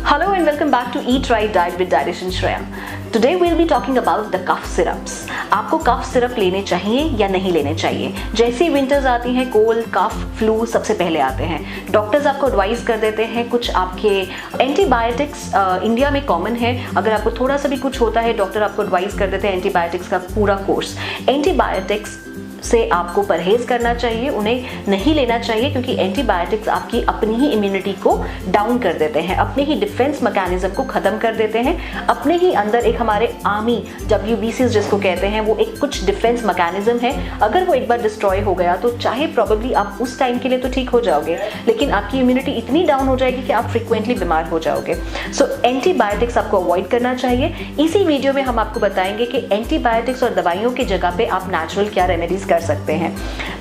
Hello and welcome back to Eat Right Diet with Dietitian Shreya. Today we'll be talking about the cough syrups. आपको cough syrup लेने चाहिए या नहीं लेने चाहिए? जैसे ही विंटर्स आती हैं, कोल्ड, कफ, फ्लू सबसे पहले आते हैं। डॉक्टर्स आपको एडवाइस कर देते हैं कुछ आपके एंटीबायोटिक्स इंडिया में कॉमन है। अगर आपको थोड़ा सा भी कुछ होता है, डॉक्टर आपको एडवाइस कर देते हैं एंटीबायोटिक्स का पूरा कोर्स। एंटीबायोटिक्स से आपको परहेज करना चाहिए, उन्हें नहीं लेना चाहिए, क्योंकि एंटीबायोटिक्स आपकी अपनी ही इम्यूनिटी को डाउन कर देते हैं, अपने ही डिफेंस मैकेनिज्म को खत्म कर देते हैं। अपने ही अंदर एक हमारे आर्मी WBCs जिसको कहते हैं, वो एक कुछ डिफेंस मैकेनिज्म है। अगर वो एक बार डिस्ट्रॉय हो गया तो चाहे प्रोबेबली आप उस टाइम के लिए तो ठीक हो जाओगे, लेकिन आपकी इम्यूनिटी इतनी डाउन हो जाएगी कि आप फ्रिक्वेंटली बीमार हो जाओगे। सो एंटीबायोटिक्स आपको अवॉइड करना चाहिए। इसी वीडियो में हम आपको बताएंगे कि एंटीबायोटिक्स और दवाइयों की जगह पे आप नेचुरल क्या रेमेडीज कर सकते हैं।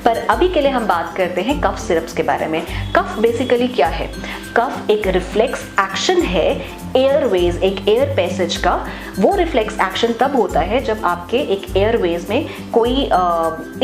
पर अभी के लिए हम बात करते हैं कफ सिरप्स के बारे में। कफ बेसिकली क्या है? कफ एक रिफ्लेक्स एक्शन है एयरवेज, एक एयर पैसेज का। वो रिफ्लेक्स एक्शन तब होता है जब आपके एक एयरवेज में कोई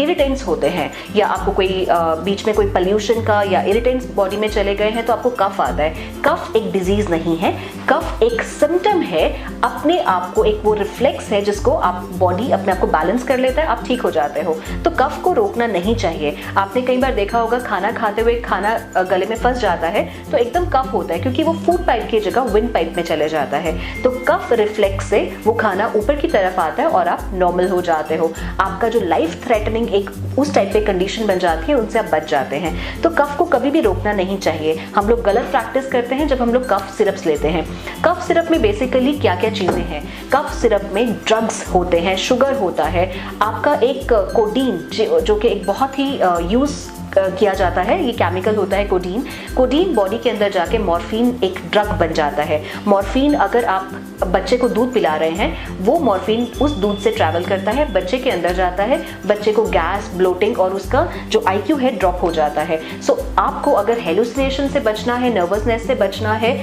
इरिटेंट्स होते हैं, या आपको कोई बीच में कोई पोल्यूशन का या इरिटेंट्स बॉडी में चले गए हैं तो आपको कफ आता है। कफ एक डिजीज नहीं है, कफ एक सिम्टम है, अपने आप को एक वो रिफ्लेक्स है जिसको आप बॉडी अपने आप को बैलेंस कर लेता है, आप ठीक हो जाते हो। तो कफ को रोकना नहीं चाहिए। आपने कई बार देखा होगा खाना खाते हुए खाना गले में फंस जाता है तो एकदम कफ होता है, क्योंकि वो फूड पाइप की जगह विंड पाइप में चले जाता है। तो कफ रिफ्लेक्स से वो खाना ऊपर की तरफ आता है और आप नॉर्मल हो जाते हो। आपका जो लाइफ थ्रेटनिंग एक उस टाइप पे कंडीशन बन जाती है, उनसे आप बच जाते हैं। तो कफ को कभी भी रोकना नहीं चाहिए। हम लोग गलत प्रैक्टिस करते हैं जब हम लोग कफ सिरप्स लेते हैं। कफ सिरप में बेसिकली क्या क्या चीजें हैं? कफ सिरप में ड्रग्स होते हैं, शुगर होता है, आपका एक कोडीन जो कि एक बहुत ही यूज किया जाता है, ये केमिकल होता है कोडीन। कोडीन बॉडी के अंदर जाके मॉर्फिन एक ड्रग बन जाता है। मॉर्फिन अगर आप बच्चे को दूध पिला रहे हैं, वो मॉर्फिन उस दूध से ट्रैवल करता है, बच्चे के अंदर जाता है, बच्चे को गैस, ब्लोटिंग और उसका जो IQ है ड्रॉप हो जाता है। सो आपको अगर हेलुसिनेशन से बचना है, नर्वसनेस से बचना है,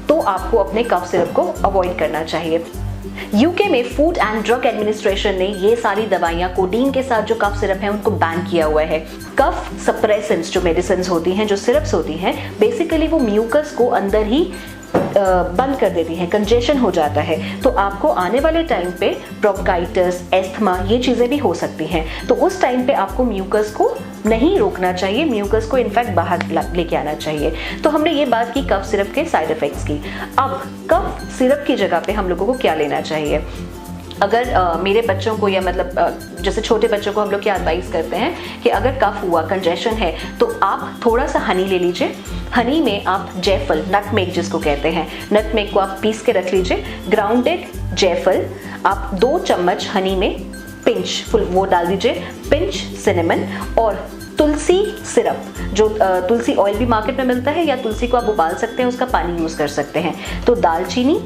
तो आपको अपने कफ सिरप को अवॉइड करना चाहिए। यूके में फूड एंड ड्रग एडमिनिस्ट्रेशन ने ये सारी दवाइयां कोडीन के साथ जो कफ सिरप है उनको बैन किया हुआ है। कफ सप्रेसेंट्स जो मेडिसिन होती हैं, जो सिरप्स होती हैं, बेसिकली वो म्यूकस को अंदर ही बंद कर देती हैं, कंजेशन हो जाता है। तो आपको आने वाले टाइम पे ब्रोंकाइटिस, एस्थमा, ये चीजें भी हो सकती हैं। तो उस टाइम पे आपको म्यूकस को नहीं रोकना चाहिए, म्यूकस को इनफैक्ट बाहर लेके आना चाहिए। तो हमने ये बात की कफ सिरप के साइड इफेक्ट्स की। अब कफ सिरप की जगह पे हम लोगों को क्या लेना चाहिए? अगर मेरे बच्चों को, या मतलब जैसे छोटे बच्चों को हम लोग क्या एडवाइस करते हैं कि अगर कफ हुआ, कंजेशन है, तो आप थोड़ा सा हनी ले लीजिए। हनी में आप जायफल, नटमेग जिसको कहते हैं, नटमेग को आप पीस के रख लीजिए। ग्राउंडेड जायफल आप 2 चम्मच हनी में पिंच फुल वो डाल दीजिए, पिंच सिनेमन और तुलसी सिरप, जो तुलसी ऑयल भी मार्केट में मिलता है, या तुलसी को आप उबाल सकते हैं, उसका पानी यूज कर सकते हैं। तो दालचीनी,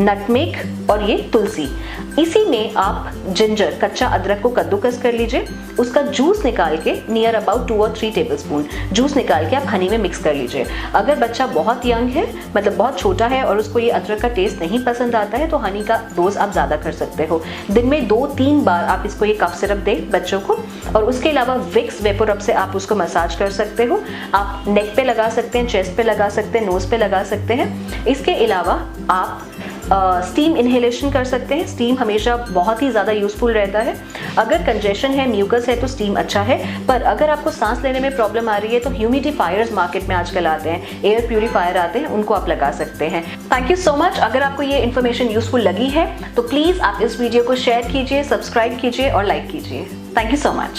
नटमेग और ये तुलसी, इसी में आप जिंजर, कच्चा अदरक को कद्दूकस कर लीजिए, उसका जूस निकाल के नियर अबाउट 2 और 3 टेबलस्पून जूस निकाल के आप हनी में मिक्स कर लीजिए। अगर बच्चा बहुत यंग है, मतलब बहुत छोटा है, और उसको ये अदरक का टेस्ट नहीं पसंद आता है, तो हनी का डोज आप ज़्यादा कर सकते हो। दिन में 2-3 बार आप इसको ये कफ सिरप दें बच्चों को। और उसके अलावा विक्स वेपोरब से आप उसको मसाज कर सकते हो। आप नेक पे लगा सकते हैं, चेस्ट पे लगा सकते हैं, नोज पे लगा सकते हैं। इसके अलावा आप स्टीम इनहेलेशन कर सकते हैं। स्टीम हमेशा बहुत ही ज़्यादा यूजफुल रहता है। अगर कंजेशन है, म्यूकस है, तो स्टीम अच्छा है। पर अगर आपको सांस लेने में प्रॉब्लम आ रही है तो ह्यूमिडिफायर्स मार्केट में आजकल आते हैं, एयर प्यूरिफायर आते हैं, उनको आप लगा सकते हैं। Thank you so much. अगर आपको ये इन्फॉर्मेशन यूजफुल लगी है तो प्लीज़ आप इस वीडियो को शेयर कीजिए, सब्सक्राइब कीजिए और लाइक कीजिए। Thank you so much.